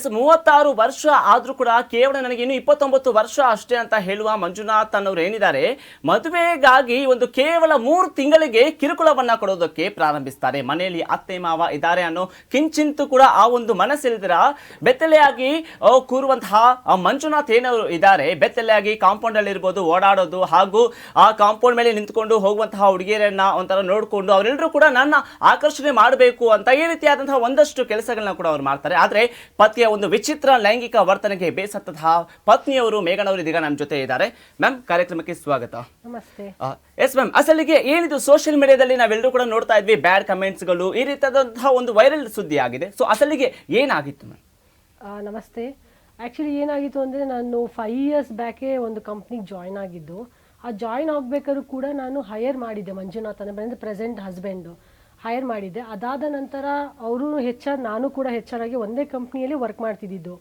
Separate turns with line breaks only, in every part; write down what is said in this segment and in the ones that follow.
36 ವರ್ಷ ಆದ್ರೂ ಕೂಡ ಕೇವಲ ನನಗೆ ಇನ್ನು 29 ವರ್ಷ ಅಷ್ಟೇ ಅಂತ ಹೇಳುವ ಮಂಜುನಾಥ್ ಅನ್ನೋರು ಏನಿದ್ದಾರೆ, ಮದುವೆಗಾಗಿ ಒಂದು ಕೇವಲ 3 ತಿಂಗಳಿಗೆ ಕಿರುಕುಳವನ್ನ ಕೊಡೋದಕ್ಕೆ ಪ್ರಾರಂಭಿಸ್ತಾರೆ. ಮನೆಯಲ್ಲಿ ಅತ್ತೆ ಮಾವ ಇದ್ದಾರೆ ಅನ್ನೋ ಕಿಂಚಿಂತೂ ಕೂಡ ಆ ಒಂದು ಮನಸ್ಸಿಲ್ದಿರ ಬೆತ್ತಲೆಯಾಗಿ ಕೂರುವಂತಹ ಮಂಜುನಾಥ್ ಏನವರು ಇದ್ದಾರೆ, ಬೆತ್ತಲೆಯಾಗಿ ಕಾಂಪೌಂಡ್ ಅಲ್ಲಿ ಇರ್ಬೋದು, ಓಡಾಡೋದು ಹಾಗೂ ಆ ಕಾಂಪೌಂಡ್ ಮೇಲೆ ನಿಂತ್ಕೊಂಡು ಹೋಗುವಂತಹ ಹುಡುಗಿಯರನ್ನ ಒಂಥರ ನೋಡಿಕೊಂಡು ಅವರೆಲ್ಲರೂ ಕೂಡ ನನ್ನ ಆಕರ್ಷಣೆ ಮಾಡಬೇಕು ಅಂತ ಈ ರೀತಿಯಾದಂತಹ ಒಂದಷ್ಟು ಕೆಲಸಗಳನ್ನ ಕೂಡ ಅವ್ರು ಮಾಡ್ತಾರೆ. ಆದ್ರೆ ಪತಿಯ ಒಂದು ವಿಚಿತ್ರ ಲೈಂಗಿಕ ವರ್ತನೆಗೆ ಬೇಸತ್ತಂತಹ ಪತ್ನಿಯವರು ಮೇಘನ್ ಅವರು ಇದೀಗ ನಮ್ಮ ಜೊತೆ ಇದ್ದಾರೆ. ಮ್ಯಾಮ್, ಕಾರ್ಯಕ್ರಮಕ್ಕೆ ಸ್ವಾಗತ.
ನಮಸ್ತೆ.
ಎಸ್ ಮ್ಯಾಮ್, ಅಸಲಿಗೆ ಏನಿದು ಸೋಷಿಯಲ್ ಮೀಡಿಯಾದಲ್ಲಿ ನಾವೆಲ್ಲರೂ ಕೂಡ ನೋಡ್ತಾ ಇದ್ವಿ, ಬ್ಯಾಡ್ ಕಮೆಂಟ್ಸ್ಗಳು ಈ ರೀತಿಯಾದಂತಹ ಒಂದು ವೈರಲ್ ಸುದ್ದಿ ಆಗಿದೆ. ಸೊ ಅಸಲಿಗೆ ಏನಾಗಿತ್ತು ಮ್ಯಾಮ್?
ನಮಸ್ತೆ. ಆ್ಯಕ್ಚುಲಿ ಏನಾಗಿತ್ತು ಅಂದರೆ, ನಾನು 5 ಇಯರ್ಸ್ ಬ್ಯಾಕೆ ಒಂದು ಕಂಪ್ನಿಗೆ ಜಾಯ್ನ್ ಆಗಿದ್ದು. ಆ ಜಾಯ್ನ್ ಆಗಬೇಕಾದ್ರೂ ಕೂಡ ನಾನು ಹೈಯರ್ ಮಾಡಿದ್ದೆ, ಮಂಜುನಾಥ್ ಅಂದರೆ ಪ್ರೆಸೆಂಟ್ ಹಸ್ಬೆಂಡು ಹೈಯರ್ ಮಾಡಿದ್ದೆ. ಅದಾದ ನಂತರ ಅವರು HR, ನಾನು ಕೂಡ HR ಆಗಿ ಒಂದೇ ಕಂಪ್ನಿಯಲ್ಲಿ ವರ್ಕ್ ಮಾಡ್ತಿದ್ದಿದ್ದು.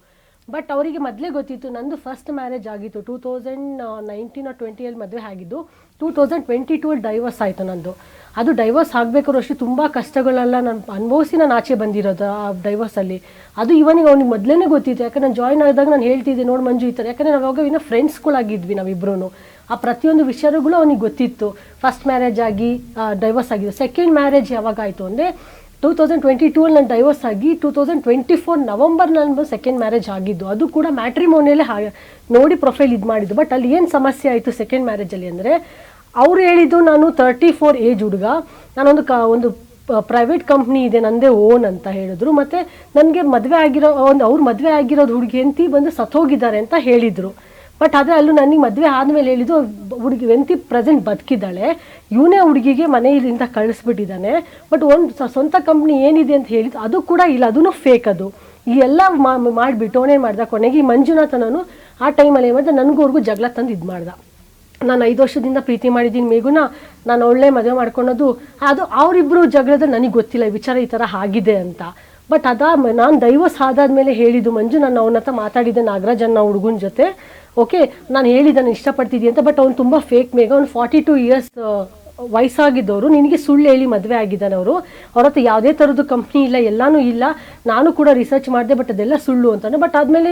ಬಟ್ ಅವರಿಗೆ ಮೊದಲೇ ಗೊತ್ತಿತ್ತು, ನಂದು ಫಸ್ಟ್ ಮ್ಯಾರೇಜ್ ಆಗಿತ್ತು 2019 or 20 ಮದುವೆ ಆಗಿದ್ದು. 2022 ಡೈವರ್ಸ್ ಆಯಿತು ನಂದು. ಅದು ಡೈವರ್ಸ್ ಆಗಬೇಕಾದ್ರೂ ಅಷ್ಟೇ ತುಂಬ ಕಷ್ಟಗಳೆಲ್ಲ ನಾನು ಅನುಭವಿಸಿ ನಾನು ಆಚೆ ಬಂದಿರೋದು ಆ ಡೈವರ್ಸಲ್ಲಿ. ಅದು ಇವನಿಗೆ ಅವ್ನಿಗೆ ಮೊದಲೇ ಗೊತ್ತಿತ್ತು. ಯಾಕಂದ್ರೆ ನಾನು ಜಾಯ್ನ್ ಆದಾಗ ನಾನು ಹೇಳ್ತಿದ್ದೆ, ನೋಡಿ ಮಂಜು ಈ ಥರ, ಯಾಕಂದರೆ ನಾವು ಅವಾಗ ಇನ್ನೂ ಫ್ರೆಂಡ್ಸ್ಗಳಾಗಿದ್ವಿ ನಾವಿಬ್ಬರೂ. ಆ ಪ್ರತಿಯೊಂದು ವಿಷಯಗಳು ಅವನಿಗೆ ಗೊತ್ತಿತ್ತು. ಫಸ್ಟ್ ಮ್ಯಾರೇಜ್ ಆಗಿ ಡೈವರ್ಸ್ ಆಗಿದೆ. ಸೆಕೆಂಡ್ ಮ್ಯಾರೇಜ್ ಯಾವಾಗ ಆಯಿತು ಅಂದರೆ 2022 ನಾನು ಡೈವರ್ಸ್ ಆಗಿ 2024 ನವಂಬರ್ ನಾನು ಸೆಕೆಂಡ್ ಮ್ಯಾರೇಜ್ ಆಗಿದ್ದು. ಅದು ಕೂಡ ಮ್ಯಾಟ್ರಿಮೋನಿಯಲ್ಲೇ ನೋಡಿ ಪ್ರೊಫೈಲ್ ಇದು ಮಾಡಿದ್ದು. ಬಟ್ ಅಲ್ಲಿ ಏನು ಸಮಸ್ಯೆ ಆಯಿತು ಸೆಕೆಂಡ್ ಮ್ಯಾರೇಜಲ್ಲಿ ಅಂದರೆ, ಅವ್ರು ಹೇಳಿದ್ದು ನಾನು 34 ಏಜ್ ಹುಡುಗ, ನಾನೊಂದು ಒಂದು ಪ್ರೈವೇಟ್ ಕಂಪ್ನಿ ಇದೆ ನಂದೇ ಓನ್ ಅಂತ ಹೇಳಿದ್ರು. ಮತ್ತು ನನಗೆ ಮದುವೆ ಆಗಿರೋ ಅವ್ರು ಮದುವೆ ಆಗಿರೋದು ಹುಡುಗಿ ಹೆಂಡತಿ ಬಂದು ಸತ್ತೋಗಿದ್ದಾರೆ ಅಂತ ಹೇಳಿದರು. ಬಟ್ ಆದರೆ ಅಲ್ಲೂ ನನಗೆ ಮದುವೆ ಆದಮೇಲೆ ಹೇಳಿದ್ದು, ಹುಡುಗಿ ಹೆಂಡತಿ ಪ್ರೆಸೆಂಟ್ ಬದುಕಿದ್ದಾಳೆ, ಇವನೇ ಹುಡುಗಿಗೆ ಮನೆಯಿಂದ ಕಳಿಸ್ಬಿಟ್ಟಿದ್ದಾನೆ. ಬಟ್ ಒಂದು ಸ್ವಂತ ಕಂಪ್ನಿ ಏನಿದೆ ಅಂತ ಹೇಳಿದ್ದು ಅದು ಕೂಡ ಇಲ್ಲ, ಅದೂ ಫೇಕ್. ಅದು ಈ ಎಲ್ಲ ಮಾಡಿಬಿಟ್ಟು ಅವನೇನು ಮಾಡ್ದ, ಕೊನೆಗೆ ಈ ಮಂಜುನಾಥ ನಾನು ಆ ಟೈಮಲ್ಲಿ ಏನು ಮಾಡಿದೆ, ನನಗೂ ಜಗಳ ತಂದು ಇದು ಮಾಡ್ದ. ನಾನು 5 ವರ್ಷದಿಂದ ಪ್ರೀತಿ ಮಾಡಿದ್ದೀನಿ ಮೇಗುನ, ನಾನು ಒಳ್ಳೆ ಮದುವೆ ಮಾಡ್ಕೊಳೋದು, ಅದು ಅವರಿಬ್ಬರು ಜಗಳದ ನನಗೆ ಗೊತ್ತಿಲ್ಲ ಈ ವಿಚಾರ ಈ ಥರ ಆಗಿದೆ ಅಂತ. ಬಟ್ ನಾನು ಡೈವರ್ಸ್ ಆದಾದ್ಮೇಲೆ ಹೇಳಿದ್ದು ಮಂಜು, ನಾನು ಅವನ ಹತ್ರ ಮಾತಾಡಿದ್ದೆ, ನಾಗರಾಜ್ ಅನ್ನೋ ಹುಡುಗನ ಜೊತೆ. ಓಕೆ, ನಾನು ಹೇಳಿದ್ದೆ ನಾನು ಇಷ್ಟಪಡ್ತಿದ್ದೆ ಅಂತ. ಬಟ್ ಅವ್ನು ತುಂಬ ಫೇಕ್ ಮೇಘ, ಅವ್ನು 42 ಇಯರ್ಸ್ ವಯಸ್ಸಾಗಿದ್ದವರು, ನಿನಗೆ ಸುಳ್ಳು ಹೇಳಿ ಮದುವೆ ಆಗಿದ್ದಾನೆ ಅವರು. ಅವ್ರ ಹತ್ರ ಯಾವುದೇ ಥರದ್ದು ಕಂಪ್ನಿ ಇಲ್ಲ, ಎಲ್ಲನೂ ಇಲ್ಲ. ನಾನು ಕೂಡ ರಿಸರ್ಚ್ ಮಾಡಿದೆ, ಬಟ್ ಅದೆಲ್ಲ ಸುಳ್ಳು ಅಂತಾನೆ. ಬಟ್ ಆದಮೇಲೆ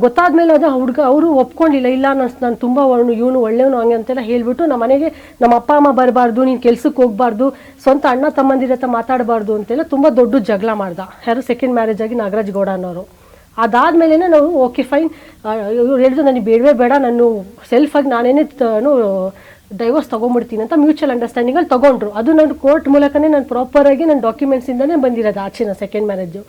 ಗೊತ್ತಾದ್ಮೇಲೆ ಅದು ಹುಡುಗ ಅವರು ಒಪ್ಕೊಂಡಿಲ್ಲ. ಇಲ್ಲ ನಾನು ತುಂಬ ಇವನು ಒಳ್ಳೆಯವನು ಹಂಗೆ ಅಂತೆಲ್ಲ ಹೇಳಿಬಿಟ್ಟು ನಮ್ಮ ಮನೆಗೆ ನಮ್ಮ ಅಪ್ಪ ಅಮ್ಮ ಬರಬಾರ್ದು, ನೀನು ಕೆಲ್ಸಕ್ಕೆ ಹೋಗಬಾರ್ದು, ಸ್ವಂತ ಅಣ್ಣ ತಮ್ಮಂದಿರ ಹತ್ರ ಮಾತಾಡಬಾರ್ದು ಅಂತೆಲ್ಲ ತುಂಬ ದೊಡ್ಡ ಜಗಳ ಮಾಡ್ದ. ಯಾರು ಸೆಕೆಂಡ್ ಮ್ಯಾರೇಜ್ ಆಗಿ ನಾಗರಾಜ್ ಗೌಡ ಅನ್ನೋರು. ಅದಾದಮೇಲೆ ನಾವು ಓಕೆ ಫೈನ್, ಇವ್ರು ಹೇಳಿದ್ರು ನನಗೆ ಬೇಡವೇ ಬೇಡ, ನಾನು ಸೆಲ್ಫಾಗಿ ನಾನೇನೇ ಡೈವರ್ಸ್ ತೊಗೊಂಡ್ಬಿಡ್ತೀನಿ ಅಂತ ಮ್ಯೂಚುವಲ್ ಅಂಡರ್ಸ್ಟ್ಯಾಂಡಿಂಗಲ್ಲಿ ತೊಗೊಂಡ್ರು. ಅದು ನಾನು ಕೋರ್ಟ್ ಮೂಲಕನೇ ನಾನು ಪ್ರಾಪರಾಗಿ ನನ್ನ ಡಾಕ್ಯುಮೆಂಟ್ಸಿಂದನೇ ಬಂದಿರೋದು ಆಚೆನ ಸೆಕೆಂಡ್ ಮ್ಯಾರೇಜು.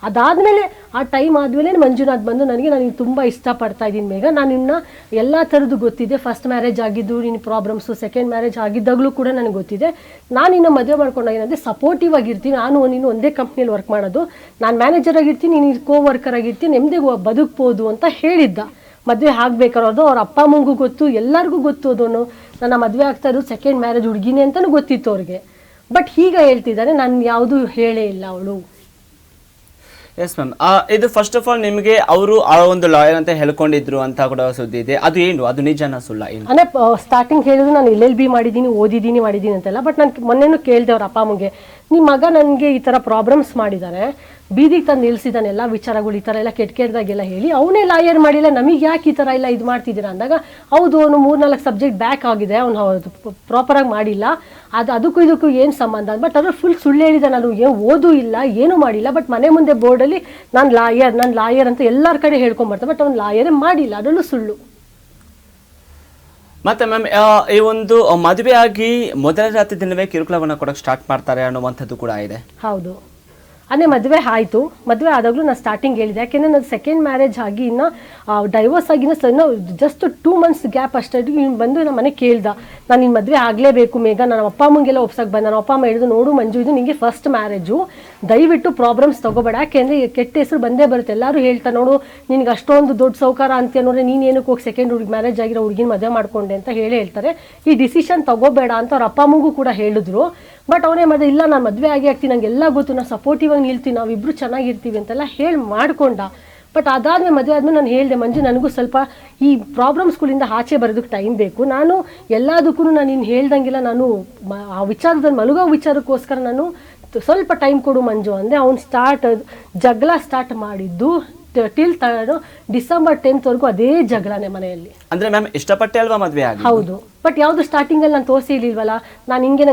ಅದಾದಮೇಲೆ ಆ ಟೈಮ್ ಆದಮೇಲೆ ಮಂಜುನಾಥ್ ಬಂದು ನನಗೆ ತುಂಬ ಇಷ್ಟಪಡ್ತಾ ಇದ್ದೀನಿ ಮೇಘ, ನಾನು ಇನ್ನು ಎಲ್ಲ ಥರದ್ದು ಗೊತ್ತಿದೆ, ಫಸ್ಟ್ ಮ್ಯಾರೇಜ್ ಆಗಿದ್ದು ನಿನ್ನ ಪ್ರಾಬ್ಲಮ್ಸು, ಸೆಕೆಂಡ್ ಮ್ಯಾರೇಜ್ ಆಗಿದ್ದಾಗಲೂ ಕೂಡ ನನಗೆ ಗೊತ್ತಿದೆ. ನಾನು ಇನ್ನು ಮದುವೆ ಮಾಡ್ಕೊಂಡಾಗೇನಂದರೆ ಸಪೋರ್ಟಿವ್ ಆಗಿರ್ತೀನಿ. ನೀನು ಒಂದೇ ಕಂಪ್ನಿಯಲ್ಲಿ ವರ್ಕ್ ಮಾಡೋದು, ನಾನು ಮ್ಯಾನೇಜರ್ ಆಗಿರ್ತೀನಿ, ನೀನು ಕೋ ವರ್ಕರ್ ಆಗಿರ್ತೀನಿ, ನೆಮ್ಮದಿಗೆ ಬದುಕ್ಬೋದು ಅಂತ ಹೇಳಿದ್ದ. ಮದುವೆ ಆಗಬೇಕಾರೋದು ಅವ್ರ ಅಪ್ಪ ಅಮ್ಮಂಗೂ ಗೊತ್ತು, ಎಲ್ಲರಿಗೂ ಗೊತ್ತು. ಅದನ್ನು ನನ್ನ ಮದುವೆ ಆಗ್ತಾ ಇರೋದು ಸೆಕೆಂಡ್ ಮ್ಯಾರೇಜ್ ಹುಡುಗಿನೇ ಅಂತಲೂ ಗೊತ್ತಿತ್ತು ಅವ್ರಿಗೆ. ಬಟ್ ಈಗ ಹೇಳ್ತಿದ್ದಾರೆ, ನಾನು ಯಾವುದೂ ಹೇಳೇ ಇಲ್ಲ ಅವಳು.
ಎಸ್ ಮ್ಯಾಮ್, ಇದು ಫಸ್ಟ್ ಆಫ್ ಆಲ್ ನಿಮಗೆ ಅವರು ಆ ಒಂದು ಲಾಯರ್ ಅಂತ ಹೇಳ್ಕೊಂಡಿದ್ರು ಅಂತ ಕೂಡ ಸುದ್ದಿ ಇದೆ. ಅದು ಏನು, ಅದು ನಿಜನ ಸುಳ್ಳ? ಏನು
ಅಂದರೆ ಸ್ಟಾರ್ಟಿಂಗ್ ಹೇಳಿದ್ರು ನಾನು LLB ಮಾಡಿದ್ದೀನಿ, ಓದಿದ್ದೀನಿ ಅಂತೆಲ್ಲ. ಬಟ್ ನಾನು ಮೊನ್ನೆನೂ ಕೇಳಿದೆ ಅವ್ರ ಅಪ್ಪ ಅಮ್ಮಗೆ, ನಿಮ್ಮ ಮಗ ನನಗೆ ಈ ಥರ ಪ್ರಾಬ್ಲಮ್ಸ್ ಮಾಡಿದ್ದಾರೆ, ಬೀದಿಗೆ ತಂದು ನಿಲ್ಲಿಸಿದ್ದಾನೆ, ಎಲ್ಲ ವಿಚಾರಗಳು ಈ ಥರ ಎಲ್ಲ ಕೆಟ್ಟದಾಗೆಲ್ಲ ಹೇಳಿ, ಅವನೇ ಲಾಯರ್ ಮಾಡಿಲ್ಲ, ನಮಗೆ ಯಾಕೆ ಈ ಥರ ಎಲ್ಲ ಇದು ಮಾಡ್ತಿದ್ದೀರಾ ಅಂದಾಗ, ಹೌದು ಅವನು 3-4 ಸಬ್ಜೆಕ್ಟ್ ಬ್ಯಾಕ್ ಆಗಿದೆ, ಅವ್ನು ಪ್ರಾಪರಾಗಿ ಮಾಡಿಲ್ಲ, ಅದಕ್ಕೂ ಇದಕ್ಕೂ ಏನು ಸಂಬಂಧ. ಬಟ್ ಅದ್ರ ಫುಲ್ ಸುಳ್ಳು ಹೇಳಿದ, ನಾನು ಓದೂ ಇಲ್ಲ, ಏನೂ ಮಾಡಿಲ್ಲ. ಬಟ್ ಮನೆ ಮುಂದೆ ಬೋರ್ಡಲ್ಲಿ ನಾನು ಲಾಯರ್ ಅಂತ ಎಲ್ಲರ ಕಡೆ ಹೇಳ್ಕೊಂಬರ್ತಾರೆ. ಬಟ್ ಅವ್ನು ಲಾಯರೇ ಮಾಡಿಲ್ಲ, ಅದರಲ್ಲೂ ಸುಳ್ಳು.
ಮತ್ತೆ ಮ್ಯಾಮ್, ಈ ಒಂದು ಮದುವೆ ಆಗಿ ಮೊದಲ ರಾತ್ರಿ ದಿನವೇ ಕಿರುಕುಳವನ್ನು ಕೊಡೋಕೆ ಸ್ಟಾರ್ಟ್ ಮಾಡ್ತಾರೆ ಅನ್ನುವಂಥದ್ದು ಕೂಡ ಇದೆ.
ಹೌದು, ಅದೇ ಮದುವೆ ಆಯಿತು. ಮದುವೆ ಆದಾಗಲೂ ನಾನು ಸ್ಟಾರ್ಟಿಂಗ್ ಹೇಳಿದೆ, ಯಾಕೆಂದರೆ ನಾನು ಸೆಕೆಂಡ್ ಮ್ಯಾರೇಜ್ ಆಗಿ ಇನ್ನು ಡೈವರ್ಸ್ ಆಗಿನ ಜಸ್ಟ್ 2 months ಗ್ಯಾಪ್ ಅಷ್ಟೇ ಬಂದು ನಮ್ಮ ಮನೆ ಕೇಳ್ದ, ನಾನು ನಿನ್ನ ಮದುವೆ ಆಗಲೇಬೇಕು ಮೇಘ, ನನ್ನ ಅಪ್ಪ ಅಮ್ಮಂಗೆಲ್ಲ ಒಪ್ಸಕ್ಕೆ ಬಂದ. ನನ್ನ ಅಪ್ಪ ಅಮ್ಮ ಹೇಳಿದ್ರು, ನೋಡು ಮಂಜು, ಇದು ನಿಮಗೆ ಫಸ್ಟ್ ಮ್ಯಾರೇಜು, ದಯವಿಟ್ಟು ಪ್ರಾಬ್ಲಮ್ಸ್ ತೊಗೋಬೇಡ, ಯಾಕೆಂದರೆ ಕೆಟ್ಟ ಹೆಸರು ಬಂದೇ ಬರುತ್ತೆ. ಎಲ್ಲರೂ ಹೇಳ್ತಾರೆ, ನೋಡು ನಿನಗೆ ಅಷ್ಟೊಂದು ದೊಡ್ಡ ಸೌಕಾರ ಅಂತೀಯ ನೋಡ್ರೆ, ನೀನು ಏನಕ್ಕೆ ಹೋಗಿ ಸೆಕೆಂಡ್ ಮ್ಯಾರೇಜ್ ಆಗಿರೋ ಹುಡುಗಿನ ಮದುವೆ ಮಾಡ್ಕೊಂಡೆ ಅಂತ ಹೇಳ್ತಾರೆ. ಈ ಡಿಸಿಷನ್ ತೊಗೋಬೇಡ ಅಂತ ಅವ್ರ ಅಪ್ಪ ಅಮ್ಮಗೂ ಕೂಡ ಹೇಳಿದ್ರು. ಬಟ್ ಅವನೇ ಮಾಡಿದೆ, ಇಲ್ಲ ನಾನು ಮದುವೆ ಆಗ್ತೀನಿ, ನನಗೆಲ್ಲ ಗೊತ್ತು, ನಾನು ಸಪೋರ್ಟಿವ್ ಆಗಿ ನಿಲ್ತೀನಿ, ನಾವಿಬ್ಬರು ಚೆನ್ನಾಗಿರ್ತೀವಿ ಅಂತೆಲ್ಲ ಹೇಳಿ ಮಾಡ್ಕೊಂಡ. ಬಟ್ ಅದಾದಮೇಲೆ ಮದುವೆ ಆದಮೇಲೆ ನಾನು ಹೇಳಿದೆ, ಮಂಜು ನನಗೂ ಸ್ವಲ್ಪ ಈ ಪ್ರಾಬ್ಲಮ್ಸ್ಗಳಿಂದ ಆಚೆ ಬರೋದಕ್ಕೆ ಟೈಮ್ ಬೇಕು, ನಾನು ಎಲ್ಲದಕ್ಕೂ ನಾನು ಇನ್ನು ಹೇಳ್ದಂಗೆಲ್ಲ ನಾನು ಆ ವಿಚಾರದಲ್ಲಿ ಮಲಗೋ ವಿಚಾರಕ್ಕೋಸ್ಕರ ನಾನು ಸ್ವಲ್ಪ ಟೈಮ್ ಕೊಡು ಮಂಜು ಅಂದರೆ ಅವ್ನು ಜಗಳ ಸ್ಟಾರ್ಟ್ ಮಾಡಿದ್ದು ಟಿಲ್ ಡಿಸೆಂಬರ್ 10th ವರೆಗೂ ಅದೇ ಜಗಳನೇ ಮನೆಯಲ್ಲಿ.
ಅಂದ್ರೆ ಮ್ಯಾಮ್ ಇಷ್ಟಪಟ್ಟೆ ಅಲ್ವಾ ಮದ್ವೆ ಆಗಿ?
ಹೌದು, ಬಟ್ ಯಾವುದು ಸ್ಟಾರ್ಟಿಂಗಲ್ಲಿ ನಾನು ತೋರಿಸಿರ್ಲಿಲ್ವಲ್ಲ, ನಾನು ಹಿಂಗೆ